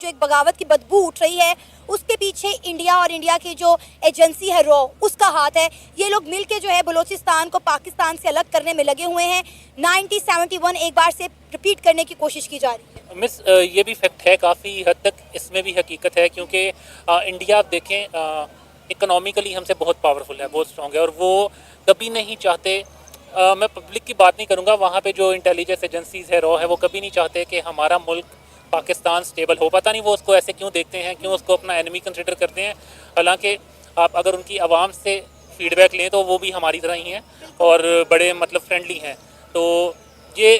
जो एक बगावत की बदबू उठ रही है उसके पीछे इंडिया और इंडिया की जो एजेंसी है रॉ उसका हाथ है। ये लोग मिलके जो है बलूचिस्तान को पाकिस्तान से अलग करने में लगे हुए हैं। 1971 एक बार से रिपीट करने की कोशिश की जा रही है। मिस ये भी फैक्ट है, काफ़ी हद तक इसमें भी हकीकत है, क्योंकि इंडिया आप देखें इकोनॉमिकली हमसे बहुत पावरफुल है, बहुत स्ट्रॉन्ग है, और वो कभी नहीं चाहते, मैं पब्लिक की बात नहीं करूँगा, वहाँ पे जो इंटेलिजेंस एजेंसीज़ है, रॉ है, वो कभी नहीं चाहते कि हमारा मुल्क पाकिस्तान स्टेबल हो। पता नहीं वो उसको ऐसे क्यों देखते हैं, क्यों उसको अपना एनिमी कंसिडर करते हैं। हालांकि आप अगर उनकी आवाम से फीडबैक लें तो वो भी हमारी तरह ही हैं और बड़े मतलब फ्रेंडली हैं। तो ये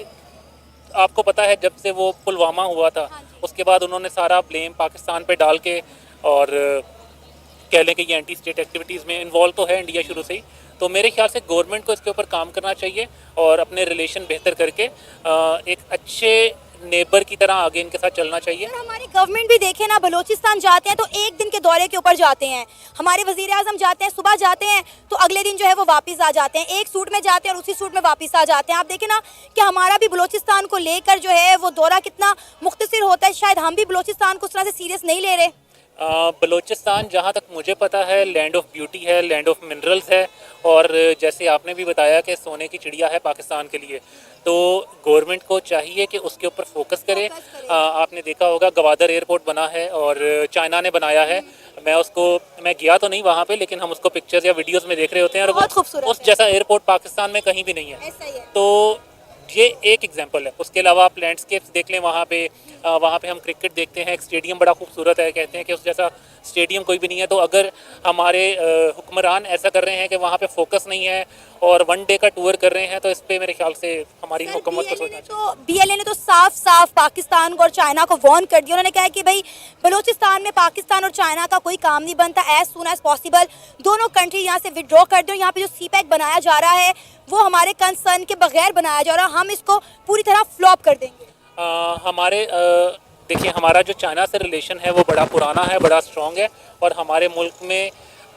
आपको पता है जब से वो पुलवामा हुआ था उसके बाद उन्होंने सारा ब्लेम पाकिस्तान पे डाल के, और कह लें कि ये एंटी स्टेट एक्टिविटीज़ में इन्वॉल्व तो है इंडिया शुरू से ही। तो मेरे ख्याल से गवर्नमेंट को इसके ऊपर काम करना चाहिए और अपने रिलेशन बेहतर करके एक अच्छे नेबर की तरह आगे इनके साथ चलना चाहिए। हमारी गवर्नमेंट भी देखे ना, बलूचिस्तान जाते हैं तो एक दिन के दौरे के ऊपर जाते हैं। हमारे वजीर आजम जाते हैं, सुबह जाते हैं तो अगले दिन जो है वो वापस आ जाते हैं, एक सूट में जाते हैं और उसी सूट में वापस आ जाते हैं। आप देखें ना कि हमारा भी बलूचिस्तान को लेकर जो है वो दौरा कितना मुख्तसर होता है। शायद हम भी बलूचिस्तान को उस तरह से सीरियस नहीं ले रहे। बलूचिस्तान जहाँ तक मुझे पता है लैंड ऑफ ब्यूटी है, लैंड ऑफ मिनरल्स है, और जैसे आपने भी बताया कि सोने की चिड़िया है पाकिस्तान के लिए। तो गवर्नमेंट को चाहिए कि उसके ऊपर फोकस करे। आपने देखा होगा गवादर एयरपोर्ट बना है और चाइना ने बनाया है। मैं गया तो नहीं वहाँ पे, लेकिन हम उसको पिक्चर्स या वीडियोस में देख रहे होते हैं, और बहुत खूबसूरत उस जैसा एयरपोर्ट पाकिस्तान में कहीं भी नहीं है। ऐसा ही है। तो ये एक एग्जांपल है। उसके अलावा आप लैंडस्केप्स देख लें, वहाँ पे हम क्रिकेट देखते हैं, एक स्टेडियम बड़ा खूबसूरत है, कहते हैं कि उस जैसा स्टेडियम कोई भी नहीं है। तो अगर हमारे हुक्मरान ऐसा कर रहे हैं कि वहाँ पे फोकस नहीं है और वन डे का टूर कर रहे हैं, तो इस पे मेरे ख्याल से हमारी हुकूमत को सोचना चाहिए। तो बीएलए ने तो साफ साफ पाकिस्तान को और चाइना को वार्न कर दिया। उन्होंने कहा कि भाई बलूचिस्तान में पाकिस्तान और चाइना का कोई काम नहीं बनता, एज सून एज पॉसिबल दोनों कंट्री यहाँ से विड्रॉ कर दो। यहाँ पे जो सीपैक बनाया जा रहा है वो हमारे कंसर्न के बगैर बनाया जा रहा है, हम इसको पूरी तरह फ्लॉप कर देंगे। देखिए हमारा जो चाइना से रिलेशन है वो बड़ा पुराना है, बड़ा स्ट्रॉन्ग है, और हमारे मुल्क में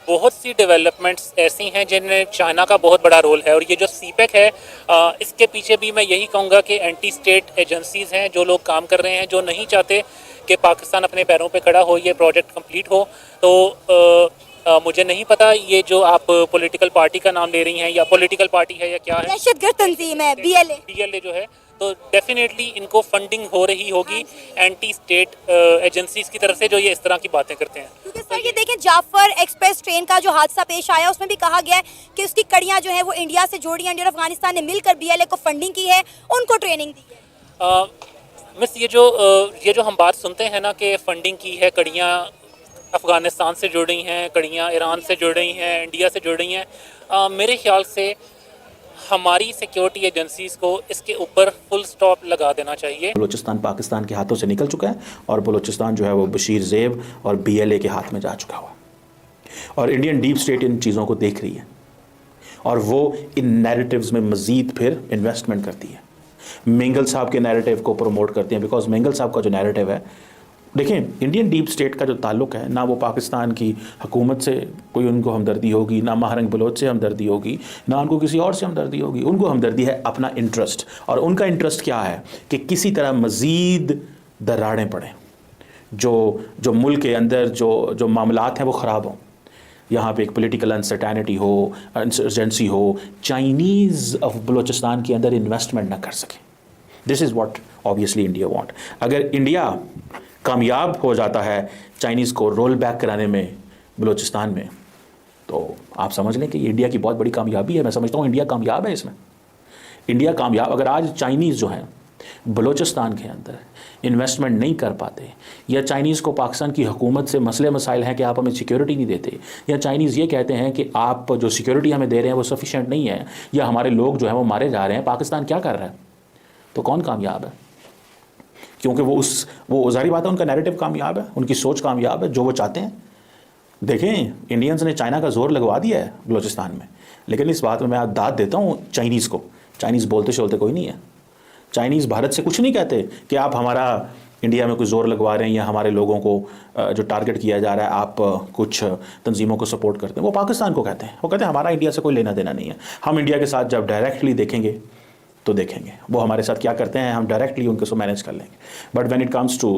बहुत सी डेवलपमेंट्स ऐसी हैं जिनमें चाइना का बहुत बड़ा रोल है। और ये जो सीपैक है इसके पीछे भी मैं यही कहूँगा कि एंटी स्टेट एजेंसीज़ हैं जो लोग काम कर रहे हैं, जो नहीं चाहते कि पाकिस्तान अपने पैरों पे खड़ा हो, ये प्रोजेक्ट कंप्लीट हो। तो मुझे नहीं पता ये जो आप पॉलिटिकल पार्टी का नाम ले रही हैं, या पॉलिटिकल पार्टी है या क्या है, दहशतगर्द तंजीम है बीएलए जो है, तो डेफिनेटली इनको फंडिंग हो रही होगी एंटी स्टेट एजेंसीज की तरफ से, जो ये इस तरह की बातें करते हैं। क्योंकि सर ये देखें जाफर एक्सप्रेस ट्रेन का जो हादसा पेश आया उसमें भी कहा गया है कि उसकी कड़ियां जो है वो इंडिया से जोड़ी, इंडिया और अफगानिस्तान ने मिलकर बीएलए को फंडिंग की है, उनको ट्रेनिंग दी है। मिस ये जो हम बात सुनते हैं ना कि फंडिंग की है, कड़ियाँ अफ़गानिस्तान से जुड़ रही हैं, कड़ियाँ ईरान से जुड़ रही हैं, इंडिया से जुड़ रही हैं, मेरे ख्याल से हमारी सिक्योरिटी एजेंसीज़ को इसके ऊपर फुल स्टॉप लगा देना चाहिए। बलूचिस्तान पाकिस्तान के हाथों से निकल चुका है और बलूचिस्तान जो है वो बशीर ज़ेब और बीएलए के हाथ में जा चुका हुआ, और इंडियन डीप स्टेट इन चीज़ों को देख रही है और वो इन नैरेटिव्स में मज़ीद फिर इन्वेस्टमेंट करती है। मेंगल साहब के नैरेटिव को प्रमोट करते हैं, बिकॉज मेंगल साहब का जो नैरेटिव है, देखें इंडियन डीप स्टेट का जो ताल्लुक़ है, ना वो पाकिस्तान की हुकूमत से कोई उनको हमदर्दी होगी, ना महारंग बलोच से हमदर्दी होगी, ना उनको किसी और से हमदर्दी होगी। उनको हमदर्दी है अपना इंटरेस्ट, और उनका इंटरेस्ट क्या है कि किसी तरह मज़ीद दरारें पड़ें, जो मुल्क के अंदर जो मामलात हैं वो ख़राब हों, यहाँ पे एक पॉलिटिकल अनसर्टेनिटी हो, इंसर्जेंसी हो, चाइनीज़ ऑफ बलूचिस्तान के अंदर इन्वेस्टमेंट ना कर सकें। This is what obviously India want. अगर इंडिया कामयाब हो जाता है चाइनीज़ को रोल बैक कराने में बलूचिस्तान में, तो आप समझ लें कि ये इंडिया की बहुत बड़ी कामयाबी है। मैं समझता हूँ इंडिया कामयाब है इसमें। इंडिया कामयाब, अगर आज चाइनीज़ जो हैं बलूचिस्तान के अंदर इन्वेस्टमेंट नहीं कर पाते, या चाइनीज़ को पाकिस्तान की हुकूमत से मसले मसाइल हैं कि आप हमें सिक्योरिटी नहीं देते, या चाइनीज़ ये कहते हैं कि आप जो सिक्योरिटी हमें दे रहे हैं वो सफिशेंट नहीं है, या हमारे लोग जो हैं वो मारे जा रहे हैं, पाकिस्तान क्या कर रहा है, तो कौन कामयाब है? क्योंकि वो ज़ाहिर बात है उनका नैरेटिव कामयाब है, उनकी सोच कामयाब है, जो वो चाहते हैं। देखें इंडियंस ने चाइना का जोर लगवा दिया है बलूचिस्तान में, लेकिन इस बात में मैं दाद देता हूँ चाइनीज़ को। चाइनीज़ बोलते शोलते कोई नहीं है। चाइनीज़ भारत से कुछ नहीं कहते कि आप हमारा इंडिया में कोई ज़ोर लगवा रहे हैं, या हमारे लोगों को जो टारगेट किया जा रहा है आप कुछ तंजीमों को सपोर्ट करते हैं। वो पाकिस्तान को कहते हैं, वो कहते हैं हमारा इंडिया से कोई लेना देना नहीं है। हम इंडिया के साथ जब डायरेक्टली देखेंगे तो देखेंगे वो हमारे साथ क्या करते हैं, हम डायरेक्टली उनके सो मैनेज कर लेंगे। But when it comes to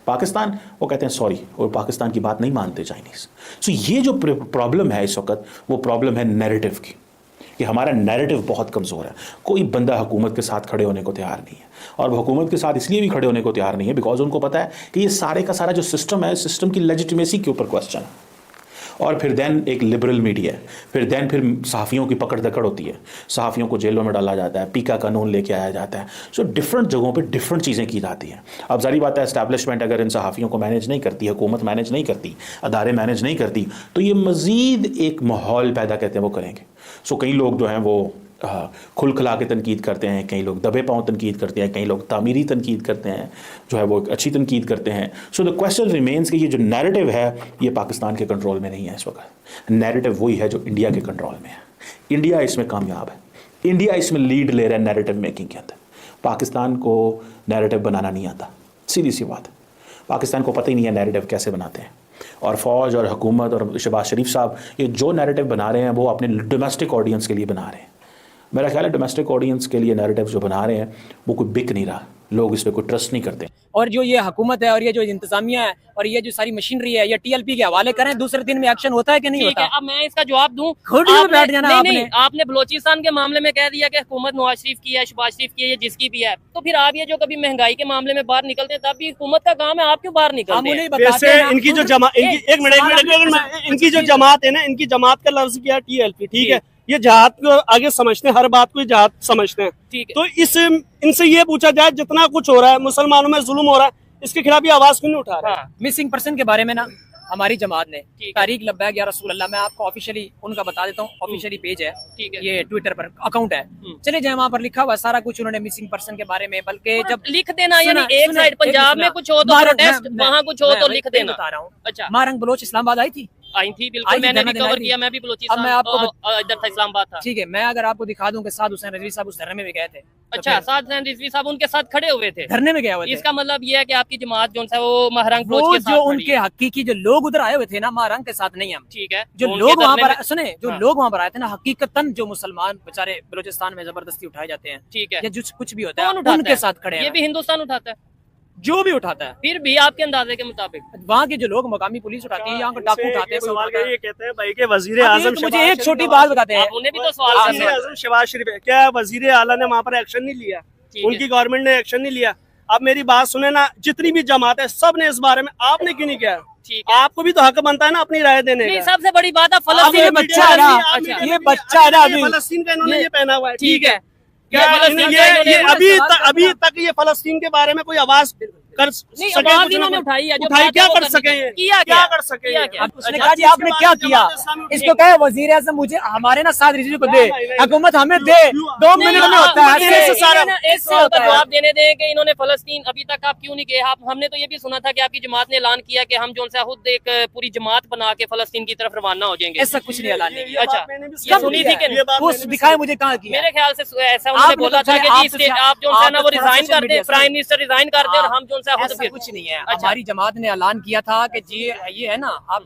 Pakistan, वो कहते हैं सॉरी, और पाकिस्तान की बात नहीं मानते चाइनीज़। सो ये जो प्रॉब्लम है इस वक्त, वो प्रॉब्लम है नैरेटिव की, कि हमारा नैरेटिव बहुत कमज़ोर है। कोई बंदा हुकूमत के साथ खड़े होने को तैयार नहीं है, और हुकूमत के साथ इसलिए भी खड़े होने को तैयार नहीं है बिकॉज उनको पता है कि ये सारे का सारा जो सिस्टम है, सिस्टम की लेजिटिमेसी के ऊपर क्वेश्चन है। और फिर देन एक लिबरल मीडिया है, फिर सहाफ़ियों की पकड़ दकड़ होती है, सहाफ़ियों को जेलों में डाला जाता है, पीका कानून लेके आया जाता है। सो डिफरेंट जगहों पे डिफरेंट चीज़ें की जाती हैं। अब जारी बात है, एस्टैब्लिशमेंट अगर इन सहाफ़ियों को मैनेज नहीं करती, हुकूमत मैनेज नहीं करती, अदारे मैनेज नहीं करती, तो ये मज़ीद एक माहौल पैदा कहते हैं वो करेंगे। सो कई लोग जो हैं वो खुल खिला के तनकीद करते हैं, कई लोग दबे पाँव तनकीद करते हैं, कई लोग तामीरी तनकीद करते हैं, जो है वो अच्छी तनकीद करते हैं। सो द क्वेश्चन रिमेंस कि ये जो नैरेटिव है ये पाकिस्तान के कंट्रोल में नहीं है इस वक्त। नैरेटिव वही है जो इंडिया के कंट्रोल में है। इंडिया इसमें कामयाब है, इंडिया इसमें लीड ले रहा है नैरेटिव मेकिंग के अंदर। पाकिस्तान को नैरेटिव बनाना नहीं आता, सीधी सी बात। पाकिस्तान को पता ही नहीं है नैरेटिव कैसे बनाते हैं, और फ़ौज और हुकूमत और शहबाज शरीफ साहब ये जो नैरेटिव बना रहे हैं वो अपने डोमेस्टिक ऑडियंस के लिए बना रहे हैं। मेरा ख्याल है डोमेस्टिक ऑडियंस के लिए नैरेटिव जो बना रहे हैं वो कोई बिक नहीं रहा, लोग इस पर कोई ट्रस्ट नहीं करते। और जो ये हुकूमत है और ये जो इंतजामिया है और ये जो सारी मशीनरी है, ये टीएलपी के हवाले करें, दूसरे दिन में एक्शन होता है कि नहीं होता? अब मैं इसका जवाब दूं। खुद ही बैठ जाना आपने। नहीं, आपने बलोचिस्तान के मामले में कह दिया कि हुकूमत नवाज शरीफ की है, शहबाज शरीफ की है, जिसकी भी है, तो फिर आप ये जो कभी महंगाई के मामले में बाहर निकलते हैं, तब भी हुकूमत का काम है, आप क्यों बाहर निकलते हैं? वैसे इनकी जो जमात, एक मिनट, इनकी जो जमात है ना, इनकी जमात का लफ्ज किया टीएलपी, ठीक है, ये जहाद को आगे समझते हैं, हर बात को जहाद समझते हैं। ठीक है, तो इनसे ये पूछा जाए जितना कुछ हो रहा है, मुसलमानों में जुल्म हो रहा है, इसके खिलाफ ये आवाज क्यों नहीं उठा रहा है? मिसिंग पर्सन के बारे में ना हमारी जमात ने तारीख लब्बैक या रसूल अल्लाह, मैं आपको ऑफिशियली उनका बता देता हूँ, ऑफिशियली पेज है, ठीक है, ये ट्विटर पर अकाउंट है, चले जाए, वहाँ पर लिखा हुआ सारा कुछ उन्होंने मिसिंग पर्सन के बारे में। बल्कि जब लिख देना, यानी एक साइड पंजाब में कुछ हो तो प्रोटेस्ट, वहाँ कुछ हो तो लिख देना। बता रहा हूँ, अच्छा, मारंग बलोच इस्लामाबाद आई थी, बिल्कुल, मैंने भी कवर किया, मैं भी बलोचिस्तान, मैं आपको इधर था, इस्लामाबाद था। ठीक है, मैं अगर आपको दिखा दूं कि साद हुसैन रिजवी साहब उस धरने में भी गए थे। अच्छा, साद हुसैन रिजवी साहब उनके साथ खड़े हुए थे, धरने में गए हुए थे। इसका मतलब ये है कि आपकी जमात जो है वो महरंग वो बलोच के साथ जो खड़ी उनके है। हकीकी जो लोग उधर आए हुए थे ना, महरंग के साथ नहीं हम, ठीक है, जो उनके लोग वहाँ धरने पर सुने, जो हाँ। लोग वहाँ पर आए थे ना, हकीकतन जो मुसलमान बेचारे बलूचिस्तान में जबरदस्ती उठाए जाते हैं, ठीक है, या जो कुछ भी होता कौन है उठाता उनके है? साथ खड़े ये हैं, भी हिंदुस्तान उठाता है, जो भी उठाता है। फिर भी आपके अंदाजे के मुताबिक वहाँ के जो लोग, मकामी पुलिस उठाती है, यहाँ को डाकू उठाते हैं, कोई सवाल उठाता है। ये कहते हैं भाई के वजीर अब आजम, एक मुझे एक छोटी बात बताते हैं, आप उन्हें भी तो सवाल वजीर आजम शहबाज शरीफ, क्या वजीर आला ने वहाँ पर एक्शन नहीं लिया? उनकी गवर्नमेंट ने एक्शन नहीं लिया। आप मेरी बात सुने ना, जितनी भी जमात है सब ने इस बारे में, आपने क्यों नहीं किया? ठीक है, आपको भी तो हक बनता है ना अपनी राय देने नहीं, का। सबसे बड़ी बात है अब ये फलस्तीन बच्चा है ना, अच्छा, ये बच्चा है ना, अभी फलस्तीन का इन्होंने ये पहना हुआ है, ठीक है, क्या फलस्तीन ये का अभी तक ये फलस्तीन के बारे में कोई आवाज कर नहीं, सके? आवाज कुछ ना इन्होंने कुछ? उठाई है, जो उठाई, बात क्या है वो कर करनी सके? चाहिए। किया क्या कर सके? किया क्या? अब उसने कहा जी आपने क्या किया, इसको कहे वजीर आजम मुझे हमारे ना साद रिजवी को दे, हुकूमत हमें दे, 2 मिनट में होता है, ऐसे इससे सारा जवाब देने दें कि इन्होंने फलस्तीन अभी तक आप क्यों नहीं गए? आप, हमने तो ये भी सुना था कि आपकी जमात ने ऐलान किया कि हम जो है खुद एक पूरी जमात बना के फलस्तीन की तरफ रवाना हो जाएंगे। ऐसा कुछ नहीं ऐलान नहीं किया। अच्छा, ये ये सुनी थी कि नहीं? वो दिखाए मुझे कहाँ किया। मेरे ख्याल से ऐसा उन्होंने आपने बोला तो था कि आप जी तो स्टेट आप जो है ना वो आप तो रिजाइन सोशल कर दे, मीडिया से- प्राइम मिनिस्टर रिजाइन कर दे और हम जो है खुद ऐसा फिर कुछ नहीं है। अच्छा। हमारी जमात ने ऐलान किया था कि जी ये है ना, आप